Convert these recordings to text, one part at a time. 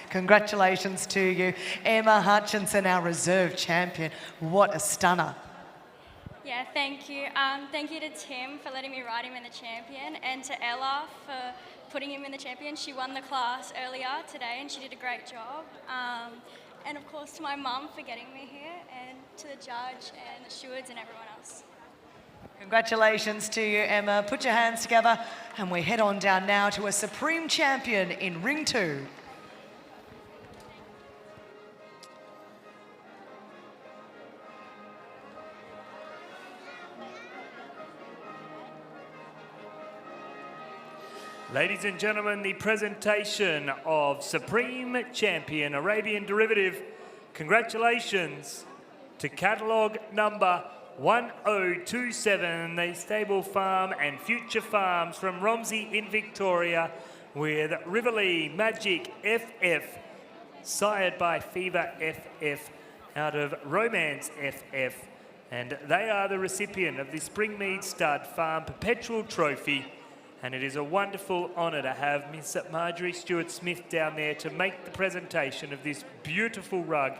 Congratulations to you. Emma Hutchinson, our reserve champion. What a stunner. Yeah, thank you. Thank you to Tim for letting me ride him in the Champion, and to Ella for putting him in the Champion. She won the class earlier today and she did a great job. And of course to my mum for getting me here, and to the judge and the stewards and everyone else. Congratulations to you, Emma. Put your hands together and we head on down now to a Supreme Champion in Ring 2. Ladies and gentlemen, the presentation of Supreme Champion Arabian Derivative. Congratulations to catalogue number 1027, the Stable Farm and Future Farms from Romsey in Victoria, with Rivoli Magic FF, sired by Fever FF out of Romance FF. And they are the recipient of the Springmead Stud Farm Perpetual Trophy. And it is a wonderful honour to have Miss Marjorie Stewart-Smith down there to make the presentation of this beautiful rug,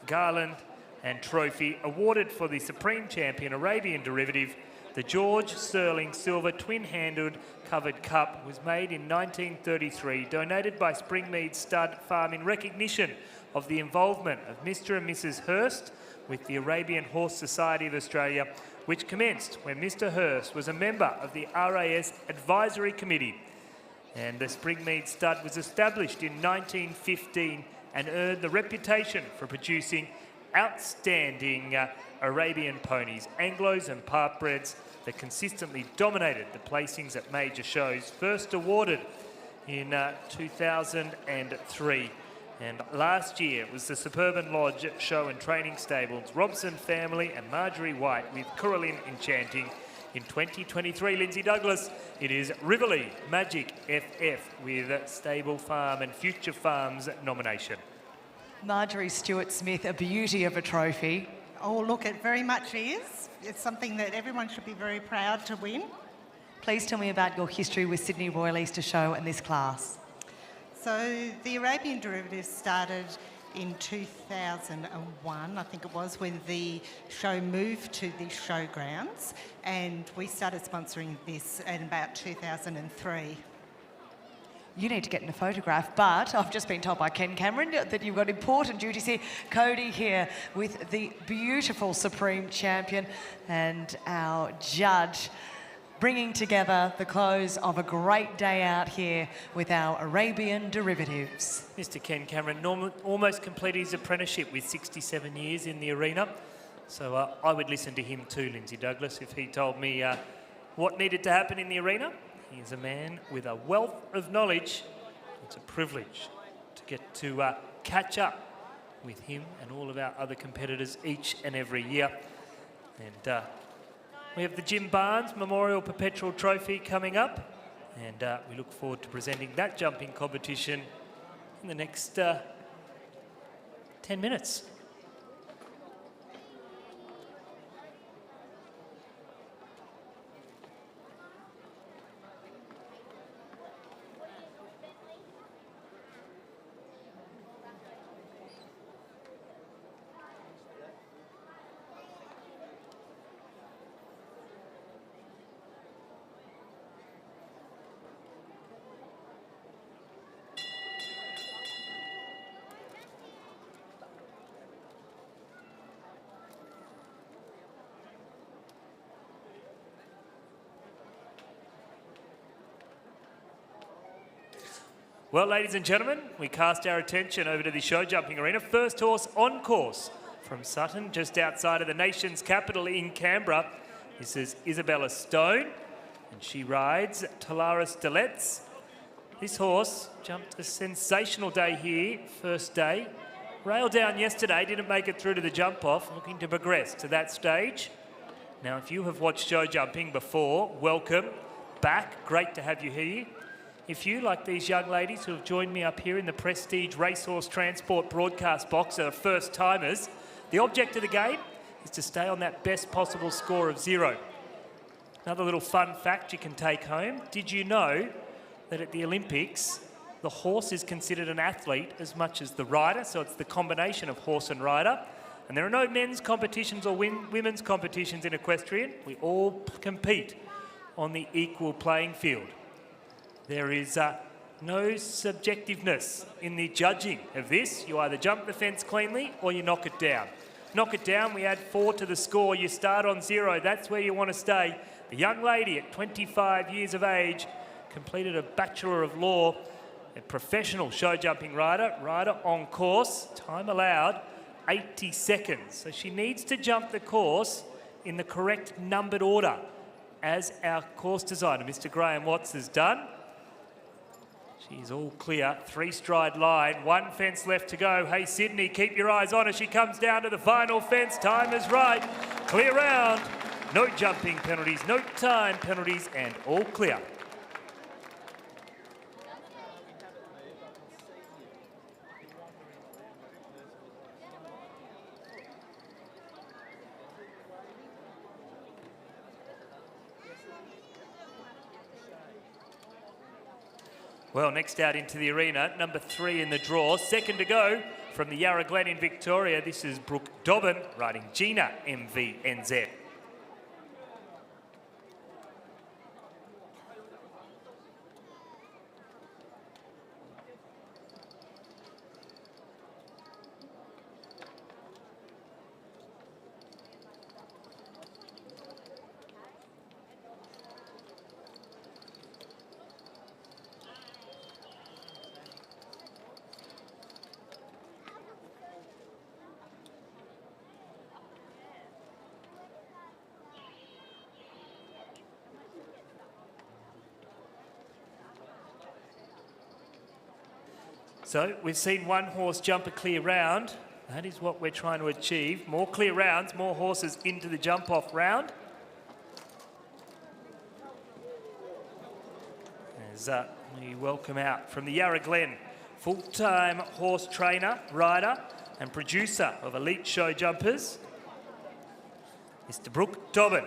garland and trophy awarded for the Supreme Champion Arabian Derivative. The George Sterling Silver Twin-Handled Covered Cup was made in 1933, donated by Springmead Stud Farm in recognition of the involvement of Mr. and Mrs. Hurst with the Arabian Horse Society of Australia, which commenced when Mr. Hurst was a member of the RAS Advisory Committee. And the Springmead Stud was established in 1915 and earned the reputation for producing outstanding Arabian ponies, Anglos and Partbreds that consistently dominated the placings at major shows, first awarded in 2003. And last year it was the Suburban Lodge Show and Training Stables, Robson Family and Marjorie White with Coralline Enchanting. In 2023, Lindsay Douglas, it is Rivoli Magic FF with Stable Farm and Future Farms nomination. Marjorie Stewart-Smith, a beauty of a trophy. Oh, look, it very much is. It's something that everyone should be very proud to win. Please tell me about your history with Sydney Royal Easter Show and this class. So the Arabian Derivative started in 2001, I think it was, when the show moved to the showgrounds, and we started sponsoring this in about 2003. You need to get in a photograph, but I've just been told by Ken Cameron that you've got important duties here. Cody here with the beautiful Supreme Champion and our judge, bringing together the close of a great day out here with our Arabian derivatives. Mr. Ken Cameron almost completed his apprenticeship with 67 years in the arena. So I would listen to him too, Lindsay Douglas, if he told me what needed to happen in the arena. He is a man with a wealth of knowledge. It's a privilege to get to catch up with him and all of our other competitors each and every year. And we have the Jim Barnes Memorial Perpetual Trophy coming up, and we look forward to presenting that jumping competition in the next 10 minutes. Well, ladies and gentlemen, we cast our attention over to the show jumping arena. First horse on course from Sutton, just outside of the nation's capital in Canberra. This is Isabella Stone, and she rides Talara Stilets. This horse jumped a sensational day here, first day. Railed down yesterday, didn't make it through to the jump-off, looking to progress to that stage. Now, if you have watched show jumping before, welcome back. Great to have you here. If you, like these young ladies who have joined me up here in the Prestige Racehorse Transport broadcast box, are first-timers, the object of the game is to stay on that best possible score of 0. Another little fun fact you can take home. Did you know that at the Olympics, the horse is considered an athlete as much as the rider, so it's the combination of horse and rider. And there are no men's competitions or women's competitions in equestrian. We all compete on the equal playing field. There is no subjectiveness in the judging of this. You either jump the fence cleanly or you knock it down. Knock it down, we add 4 to the score. You start on 0. That's where you want to stay. The young lady at 25 years of age completed a Bachelor of Law, a professional show jumping rider, on course, time allowed 80 seconds. So she needs to jump the course in the correct numbered order, as our course designer, Mr. Graham Watts, has done. She's all clear, 3-stride line, 1 fence left to go. Hey, Sydney, keep your eyes on her. She comes down to the final fence. Time is right. Clear round. No jumping penalties, no time penalties, and all clear. Well, next out into the arena, number 3 in the draw. Second to go from the Yarra Glen in Victoria. This is Brooke Dobbin riding Gina MVNZ. So we've seen one horse jump a clear round. That is what we're trying to achieve. More clear rounds, more horses into the jump-off round. As we welcome out from the Yarra Glen, full-time horse trainer, rider and producer of elite show jumpers, Mr. Brooke Dobbin.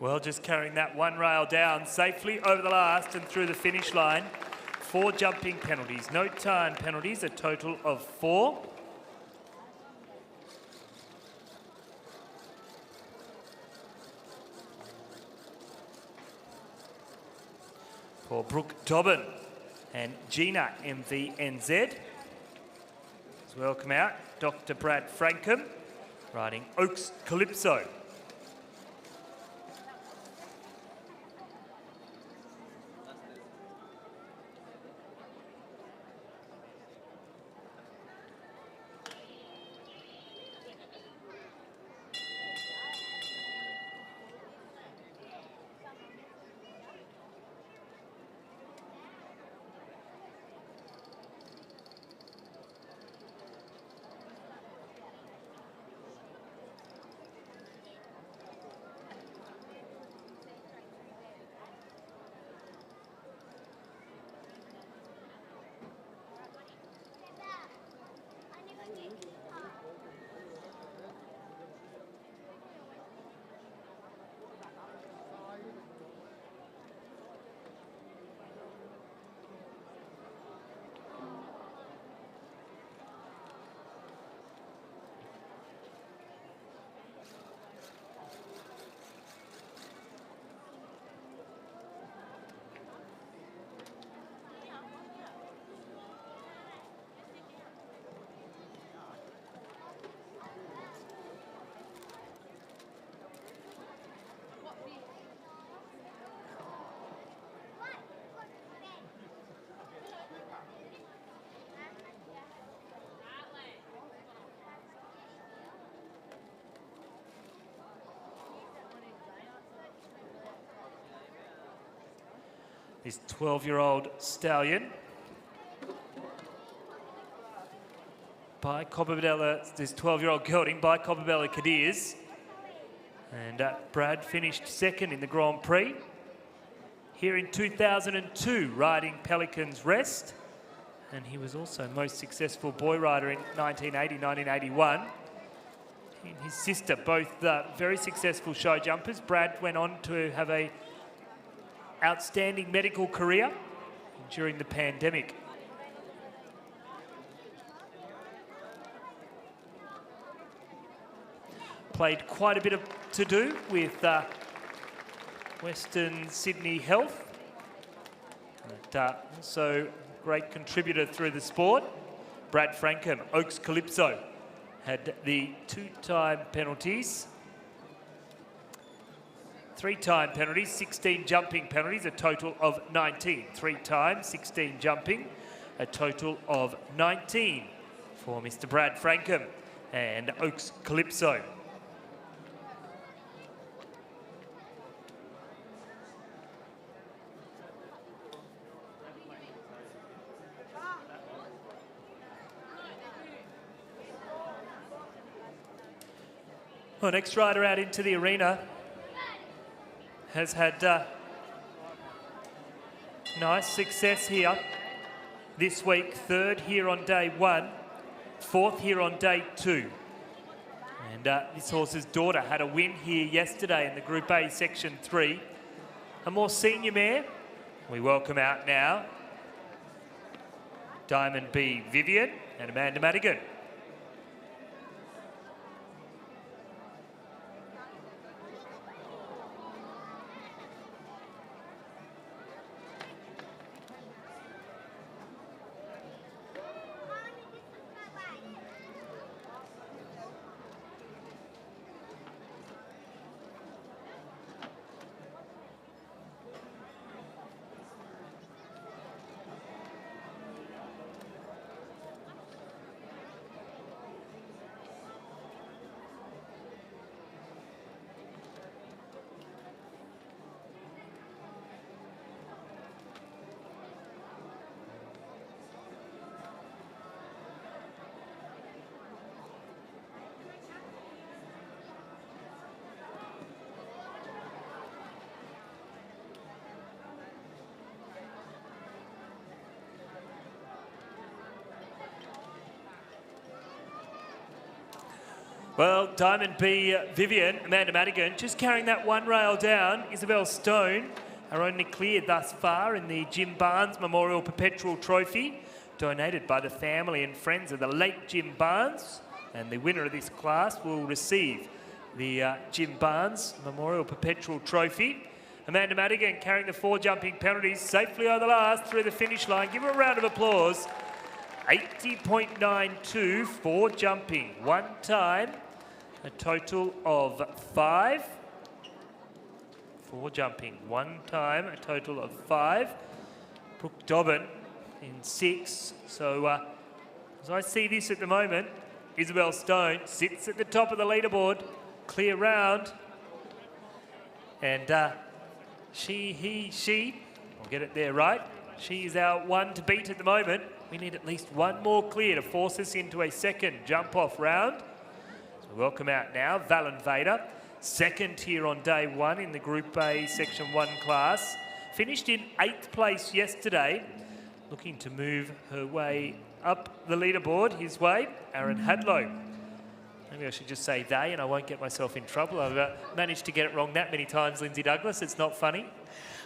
Well, just carrying that one rail down safely over the last and through the finish line. 4 jumping penalties, no time penalties, a total of 4. For Brooke Dobbin and Gina MVNZ. Let's welcome out Dr. Brad Frankham riding Oaks Calypso. this 12-year-old stallion. By Coppabella, this 12-year-old gelding by Coppabella Cadiz. And Brad finished second in the Grand Prix. Here in 2002, riding Pelican's Rest. And he was also most successful boy rider in 1980, 1981. He and his sister, both very successful show jumpers. Brad went on to have a outstanding medical career during the pandemic. Played quite a bit to do with Western Sydney Health. But also great contributor through the sport. Brad Frankham, Oaks Calypso, had the 2-time penalties. 3-time penalties, 16 jumping penalties, a total of 19. 3 times, 16 jumping, a total of 19 for Mr. Brad Frankham and Oaks Calypso. Well, next rider out into the arena has had nice success here this week. 3rd here on day 1, 4th here on day 2. And this horse's daughter had a win here yesterday in the Group A Section 3. A more senior mare, we welcome out now Diamond B Vivian and Amanda Madigan. Well, Diamond B Vivian, Amanda Madigan, just carrying that one rail down. Isabel Stone, are only cleared thus far in the Jim Barnes Memorial Perpetual Trophy, donated by the family and friends of the late Jim Barnes. And the winner of this class will receive the Jim Barnes Memorial Perpetual Trophy. Amanda Madigan carrying the 4 jumping penalties safely over the last through the finish line. Give her a round of applause. 80.92 for jumping. 1 time. A total of 5. 4 jumping. 1 time, a total of 5. Brooke Dobbin in 6. So as I see this at the moment, Isabel Stone sits at the top of the leaderboard. Clear round. And she, I'll get it there right. She is our one to beat at the moment. We need at least one more clear to force us into a second jump-off round. So welcome out now, Valen Vader. 2nd here on day 1 in the Group A Section 1 class. Finished in 8th place yesterday. Looking to move her way up the leaderboard, his way, Aaron Hadlow. Maybe I should just say they and I won't get myself in trouble. I've managed to get it wrong that many times, Lindsay Douglas. It's not funny.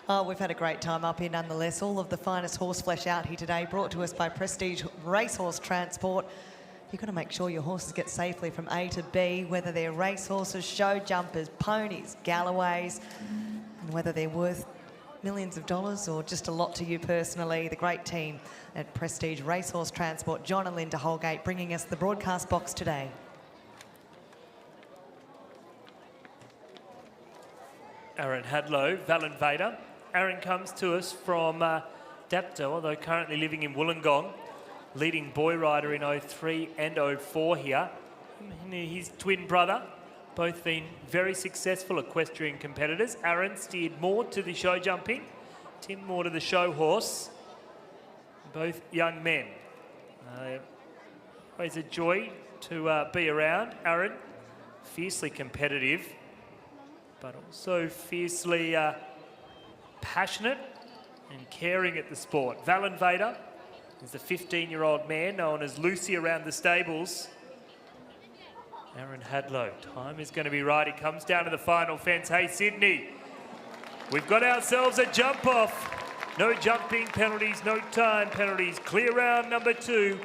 Oh, we've had a great time up here nonetheless. All of the finest horseflesh out here today, brought to us by Prestige Racehorse Transport. You've got to make sure your horses get safely from A to B, whether they're racehorses, show jumpers, ponies, Galloways, and whether they're worth millions of dollars or just a lot to you personally. The great team at Prestige Racehorse Transport, John and Linda Holgate, bringing us the broadcast box today. Aaron Hadlow, Valen Vader. Aaron comes to us from Dapto, although currently living in Wollongong. Leading boy rider in 03 and 04 here. His twin brother, both been very successful equestrian competitors. Aaron steered more to the show jumping Tim Moore to the show horse. Both young men. Always a joy to be around. Aaron, fiercely competitive, but also fiercely passionate and caring at the sport. Valen Vader is the 15-year-old man known as Lucy around the stables. Aaron Hadlow, time is going to be right. He comes down to the final fence. Hey, Sydney, we've got ourselves a jump off. No jumping penalties, no time penalties. Clear round number 2.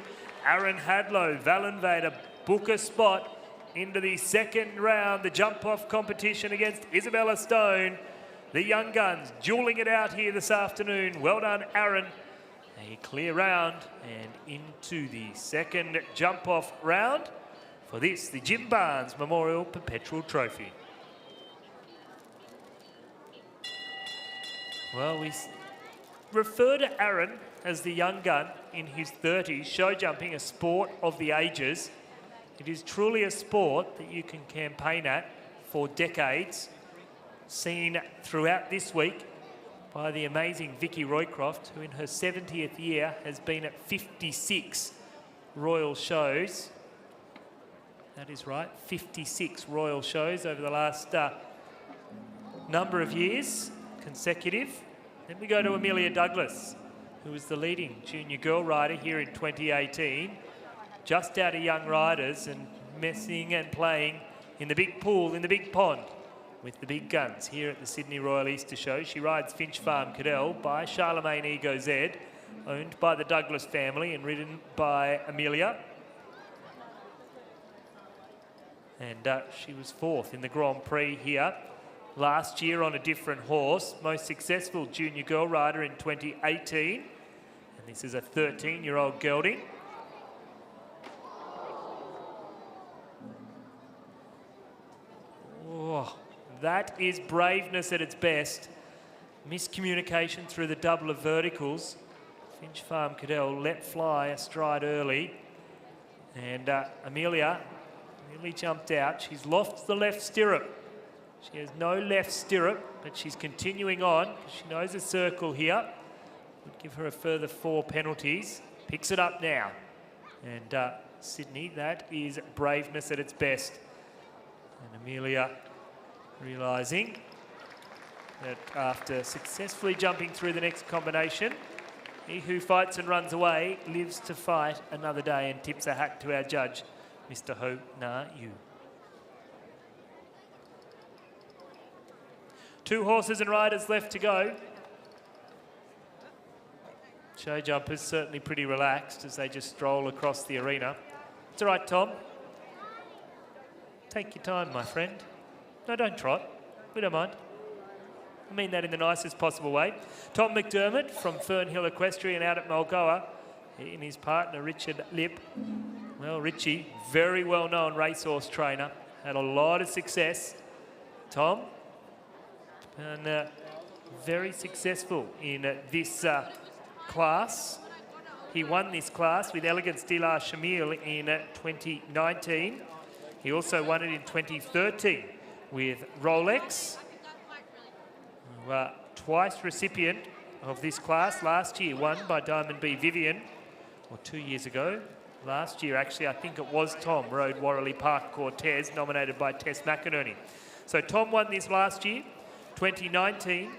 Aaron Hadlow, Valen Vader book a spot into the second round, the jump off competition against Isabella Stone. The young guns dueling it out here this afternoon. Well done, Aaron. A clear round and into the second jump off round for this, the Jim Barnes Memorial Perpetual Trophy. Well, we refer to Aaron as the young gun in his 30s, show jumping a sport of the ages. It is truly a sport that you can campaign at for decades, seen throughout this week by the amazing Vicky Roycroft, who in her 70th year has been at 56 royal shows. That is right, 56 royal shows over the last number of years, consecutive. Then we go to Amelia Douglas, who was the leading junior girl rider here in 2018. Just out of young riders and messing and playing in the big pool, in the big pond, with the big guns here at the Sydney Royal Easter Show. She rides Finch Farm Cadell by Charlemagne Ego Z, owned by the Douglas family and ridden by Amelia. And she was 4th in the Grand Prix here last year on a different horse. Most successful junior girl rider in 2018. And this is a 13-year-old gelding. Oh, that is braveness at its best. Miscommunication through the double of verticals. Finch Farm Cadell let fly a stride early. And Amelia really jumped out. She's lost the left stirrup. She has no left stirrup, but she's continuing on. She knows a circle here. Would give her a further 4 penalties. Picks it up now. And Sydney, that is braveness at its best. And Amelia realising that after successfully jumping through the next combination, he who fights and runs away lives to fight another day, and tips a hat to our judge, Mr. Ho Na Yu. 2 horses and riders left to go. Show jumpers certainly pretty relaxed as they just stroll across the arena. It's all right, Tom. Take your time, my friend. No, don't trot. We don't mind. I mean that in the nicest possible way. Tom McDermott from Fernhill Equestrian out at Mulgoa, he and his partner Richard Lip. Well, Richie, very well-known racehorse trainer, had a lot of success. Tom, and very successful in this class. He won this class with Elegance de la Chamille in 2019. He also won it in 2013 with Rolex. Twice recipient of this class. Last year won by Diamond B Vivian, or 2 years ago. Last year, actually, I think it was Tom, rode Warrelly Park Cortez, nominated by Tess McInerney. So Tom won this last year, 2019,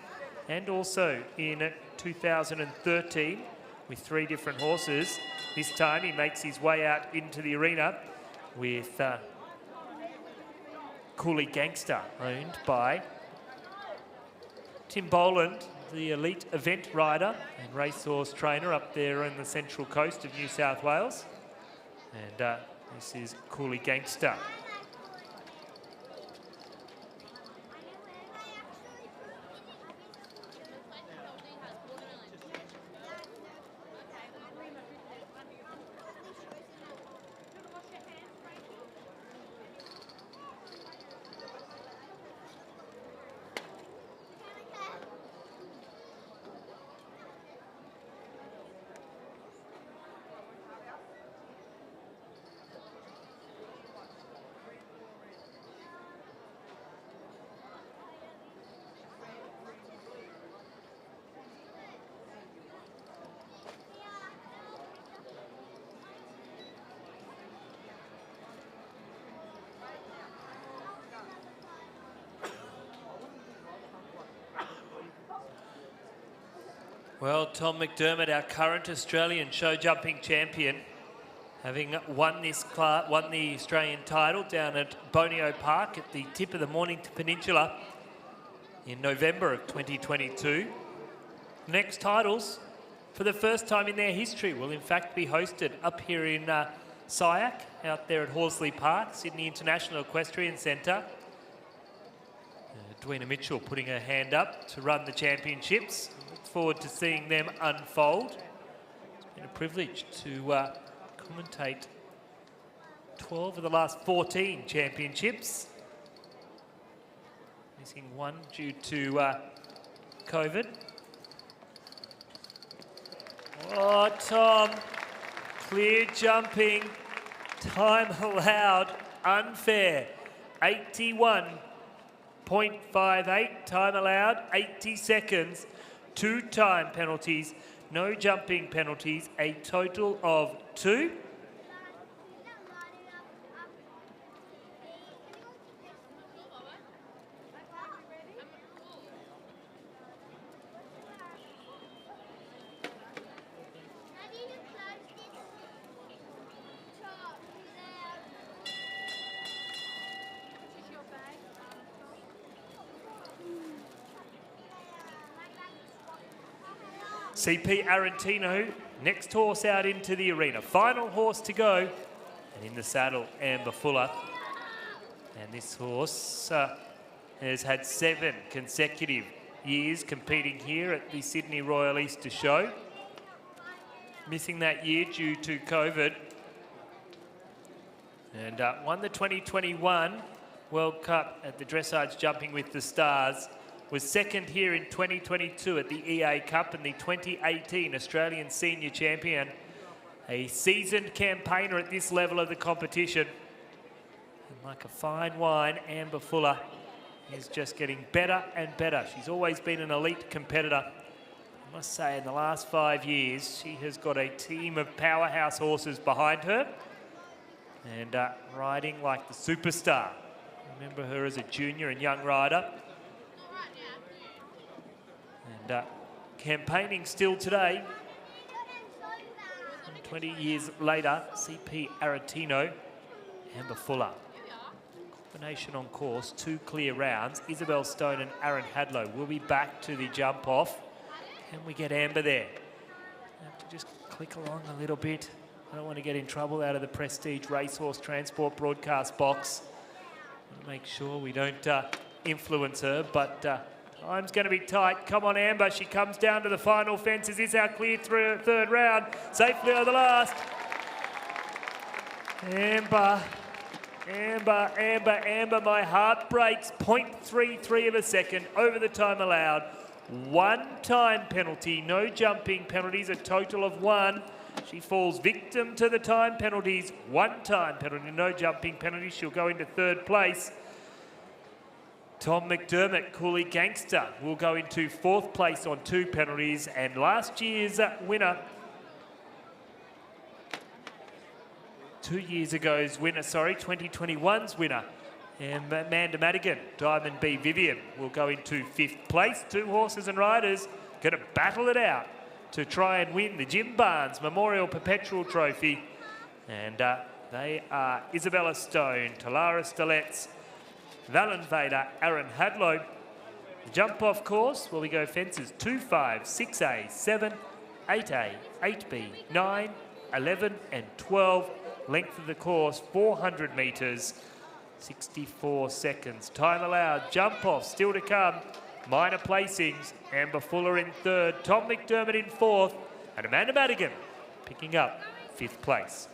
and also in 2013 with 3 different horses. This time he makes his way out into the arena with Cooley Gangster, owned by Tim Boland, the elite event rider and racehorse trainer up there on the central coast of New South Wales. And this is Cooley Gangster. Well, Tom McDermott, our current Australian show jumping champion, having won this won the Australian title down at Bonio Park at the tip of the Mornington Peninsula in November of 2022. Next titles, for the first time in their history, will in fact be hosted up here in SIAC, out there at Horsley Park, Sydney International Equestrian Centre. Edwina Mitchell putting her hand up to run the championships. Look forward to seeing them unfold. It's been a privilege to commentate 12 of the last 14 championships. Missing one due to COVID. Oh, Tom, clear jumping, time allowed, unfair, 81.58, time allowed, 80 seconds, 2 time penalties, no jumping penalties, a total of 2. CP Arantino, next horse out into the arena. Final horse to go. And in the saddle, Amber Fuller. And this horse has had 7 consecutive years competing here at the Sydney Royal Easter Show. Missing that year due to COVID. And won the 2021 World Cup at the Dressage Jumping with the Stars. Was second here in 2022 at the EA Cup and the 2018 Australian Senior Champion. A seasoned campaigner at this level of the competition. And like a fine wine, Amber Fuller is just getting better and better. She's always been an elite competitor. I must say, in the last 5 years, she has got a team of powerhouse horses behind her. And riding like the superstar. Remember her as a junior and young rider. And campaigning still today. 20 years later, CP Arantino, Amber Fuller. Combination on course, 2 clear rounds. Isabel Stone and Aaron Hadlow will be back to the jump off. Can we get Amber there? I have to just click along a little bit. I don't want to get in trouble out of the Prestige Racehorse Transport broadcast box. I want to make sure we don't influence her, but time's going to be tight. Come on, Amber. She comes down to the final fence. Is this our clear third round? Safely over the last. Amber, Amber, Amber, Amber. My heart breaks. 0.33 of a second over the time allowed. 1 time penalty. No jumping penalties. A total of 1. She falls victim to the time penalties. 1 time penalty. No jumping penalties. She'll go into 3rd place. Tom McDermott, Cooley Gangster, will go into 4th place on 2 penalties. And last year's winner, 2 years ago's winner, 2021's winner, and Amanda Madigan, Diamond B Vivian, will go into 5th place. 2 horses and riders going to battle it out to try and win the Jim Barnes Memorial Perpetual Trophy. And they are Isabella Stone, Talara Stilets, Valen Vader, Aaron Hadlow. The jump-off course, where we go fences 2, 5, 6A, 7, 8A, 8B, 9, 11 and 12. Length of the course, 400 metres, 64 seconds. Time allowed, jump-off still to come. Minor placings, Amber Fuller in 3rd, Tom McDermott in 4th, and Amanda Madigan picking up 5th place.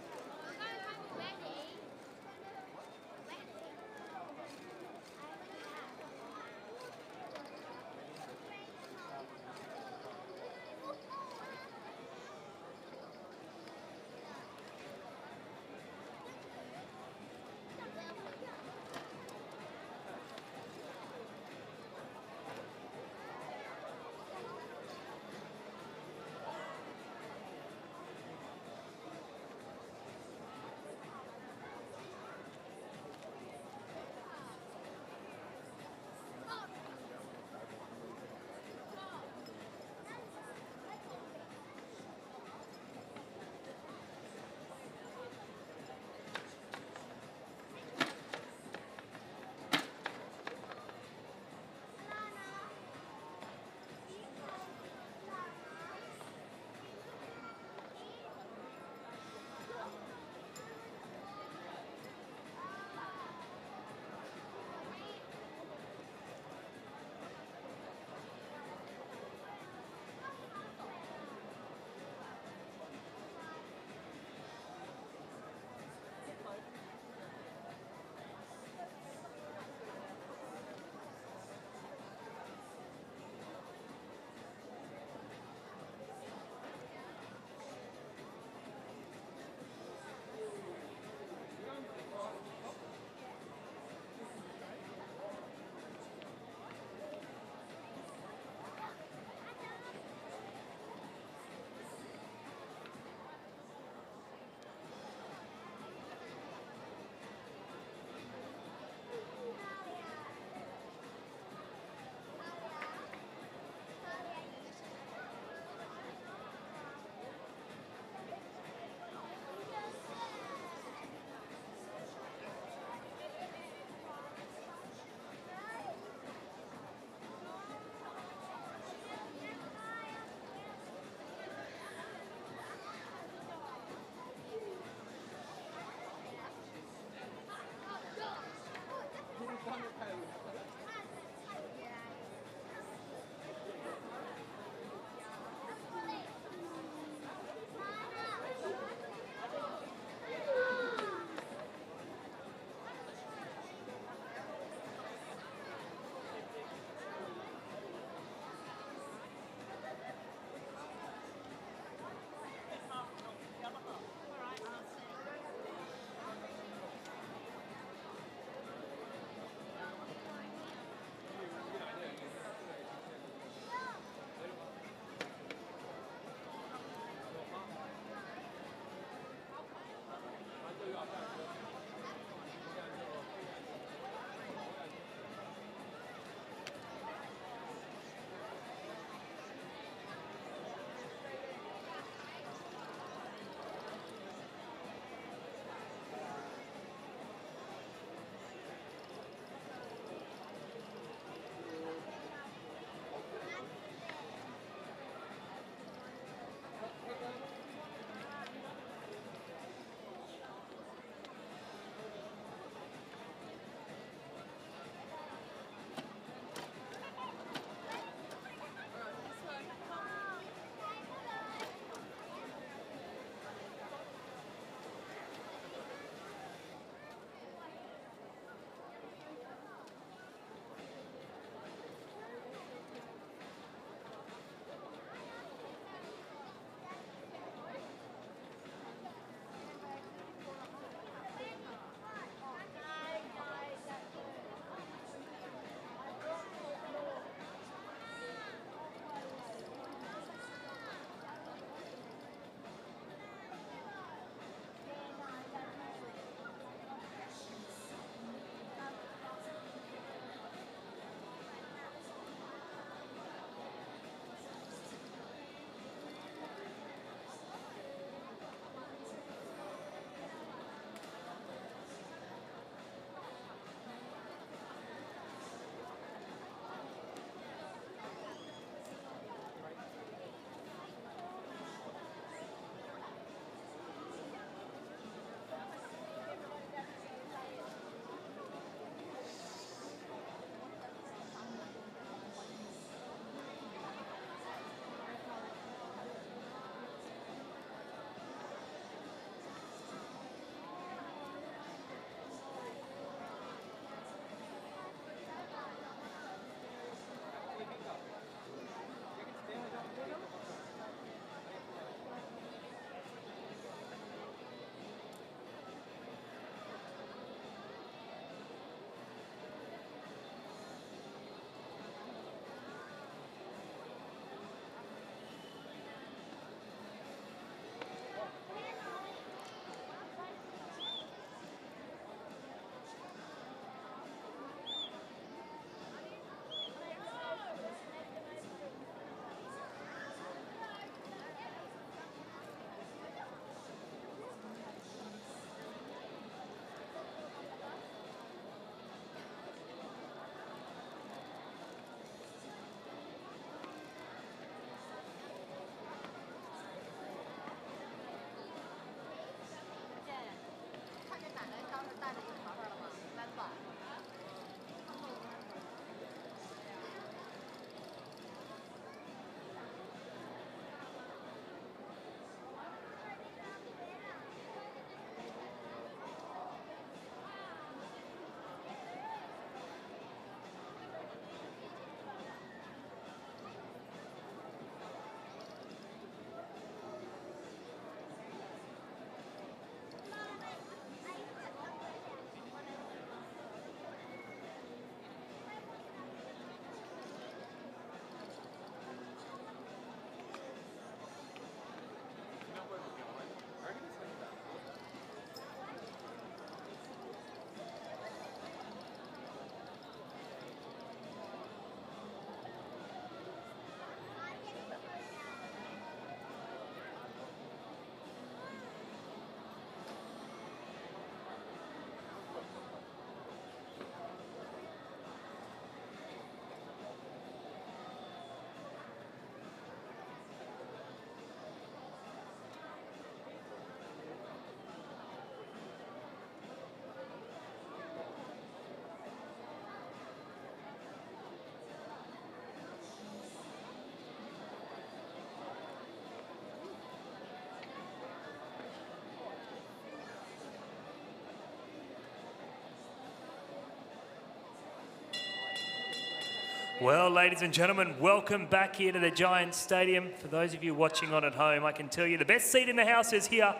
Well, ladies and gentlemen, welcome back here to the Giants Stadium. For those of you watching on at home, I can tell you the best seat in the house is here.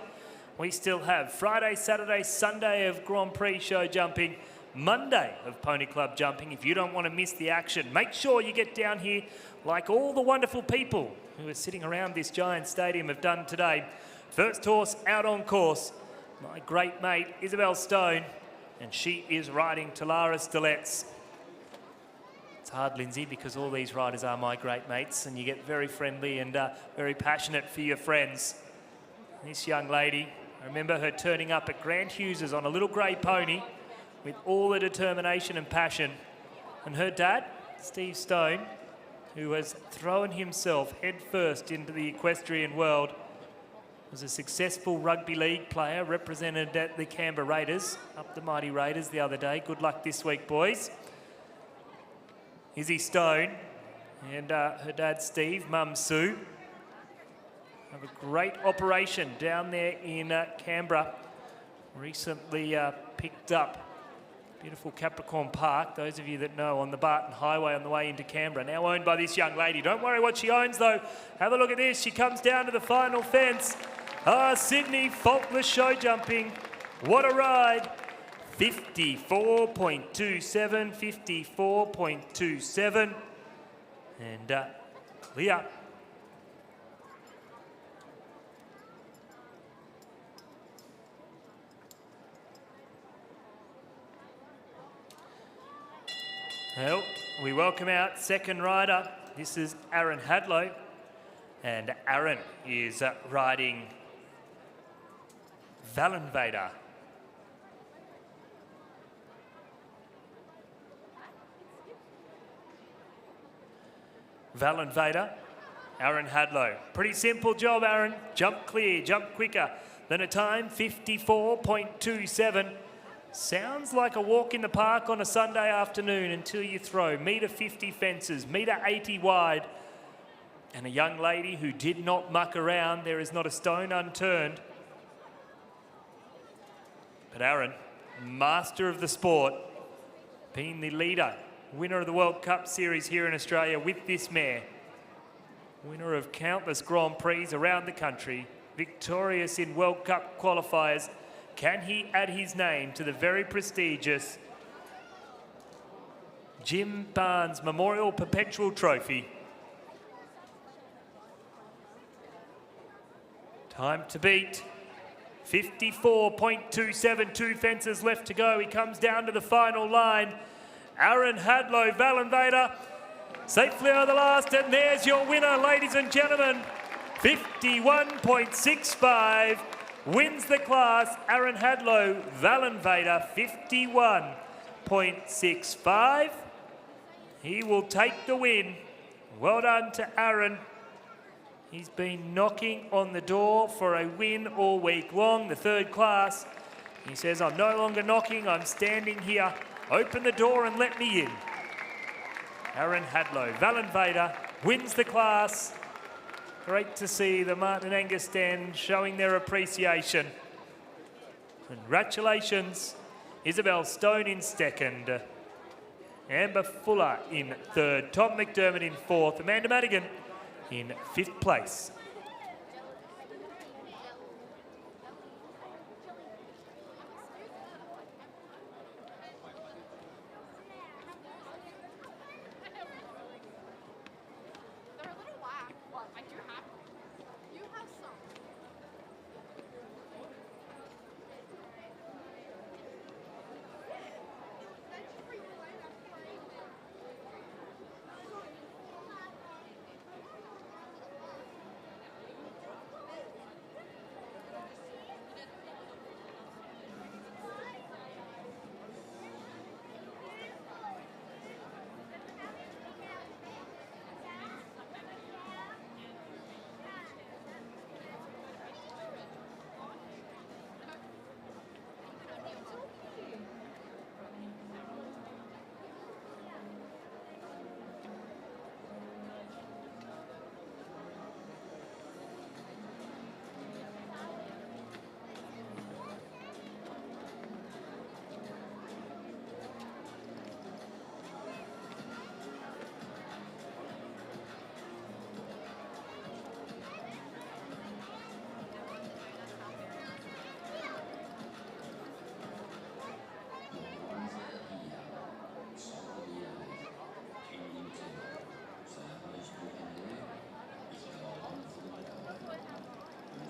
We still have Friday, Saturday, Sunday of Grand Prix show jumping, Monday of Pony Club jumping. If you don't want to miss the action, make sure you get down here like all the wonderful people who are sitting around this Giants Stadium have done today. First horse out on course, my great mate Isabel Stone, and she is riding Talara Stilets. It's hard, Lindsay, because all these riders are my great mates and you get very friendly and very passionate for your friends. This young lady, I remember her turning up at Grant Hughes's on a little grey pony with all the determination and passion. And her dad, Steve Stone, who has thrown himself headfirst into the equestrian world, was a successful rugby league player, represented at the Canberra Raiders, up the mighty Raiders the other day. Good luck this week, boys. Izzy Stone and her dad Steve, mum Sue, have a great operation down there in Canberra. Recently picked up beautiful Capricorn Park, those of you that know, on the Barton Highway on the way into Canberra, now owned by this young lady. Don't worry what she owns though. Have a look at this. She comes down to the final fence. Sydney, faultless show jumping. What a ride. 54.27, 54.27, and clear. Well, we welcome out second rider. This is Aaron Hadlow, and Aaron is riding Valenvader. Valenvader, Aaron Hadlow. Pretty simple job, Aaron. Jump clear, jump quicker than a time, 54.27. Sounds like a walk in the park on a Sunday afternoon until you throw. Metre 50 fences, metre 80 wide. And a young lady who did not muck around. There is not a stone unturned. But Aaron, master of the sport, being the leader, winner of the World Cup Series here in Australia with this mare. Winner of countless Grand Prix around the country. Victorious in World Cup qualifiers. Can he add his name to the very prestigious Jim Barnes Memorial Perpetual Trophy? Time to beat. 54.27, 2 fences left to go. He comes down to the final line. Aaron Hadlow, Valenvader, safely over the last, and there's your winner, ladies and gentlemen. 51.65, wins the class. Aaron Hadlow, Valenvader, 51.65. He will take the win. Well done to Aaron. He's been knocking on the door for a win all week long, the third class. He says, I'm no longer knocking, I'm standing here. Open the door and let me in. Aaron Hadlow, Valenvader, wins the class. Great to see the Martin Angus stand showing their appreciation. Congratulations. Isabel Stone in second. Amber Fuller in third. Tom McDermott in fourth. Amanda Madigan in fifth place.